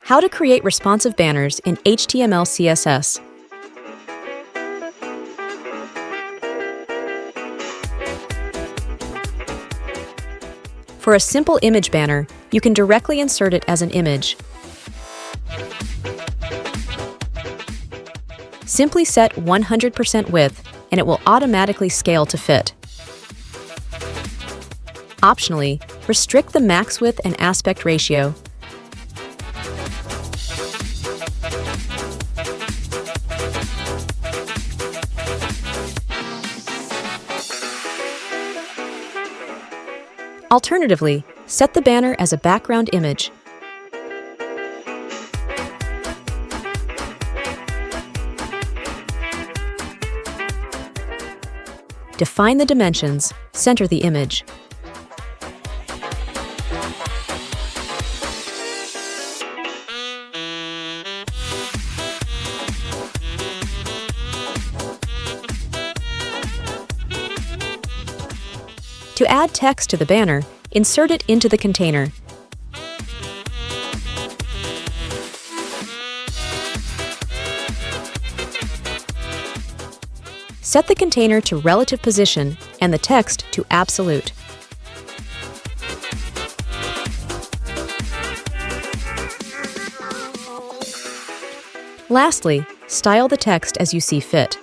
How to create responsive banners in HTML CSS. For a simple image banner, you can directly insert it as an image. Simply set 100% width, and it will automatically scale to fit. Optionally, restrict the max width and aspect ratio. Alternatively, set the banner as a background image. Define the dimensions, center the image. To add text to the banner, insert it into the container. Set the container to relative position and the text to absolute. Lastly, style the text as you see fit.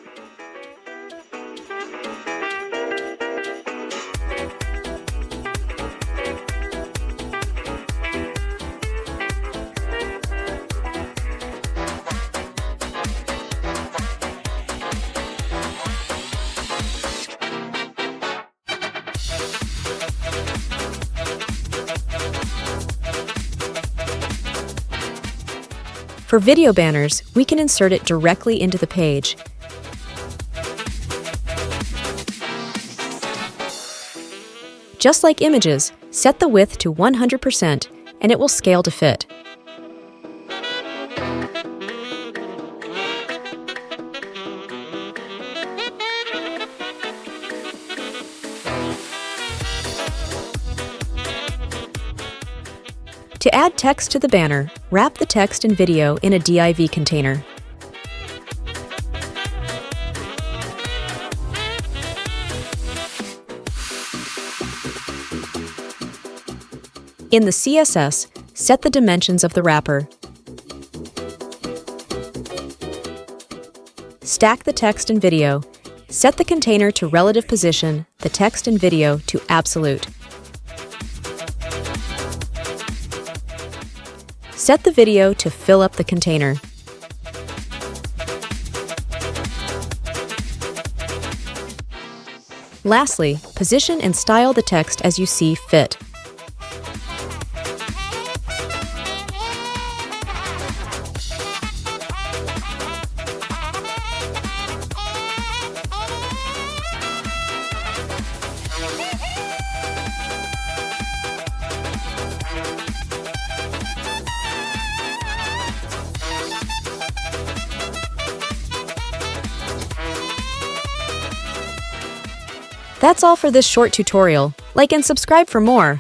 For video banners, we can insert it directly into the page. Just like images, set the width to 100% and it will scale to fit. To add text to the banner, wrap the text and video in a div container. In the CSS, set the dimensions of the wrapper. Stack the text and video. Set the container to relative position, the text and video to absolute. Set the video to fill up the container. Lastly, position and style the text as you see fit. That's all for this short tutorial. Like and subscribe for more.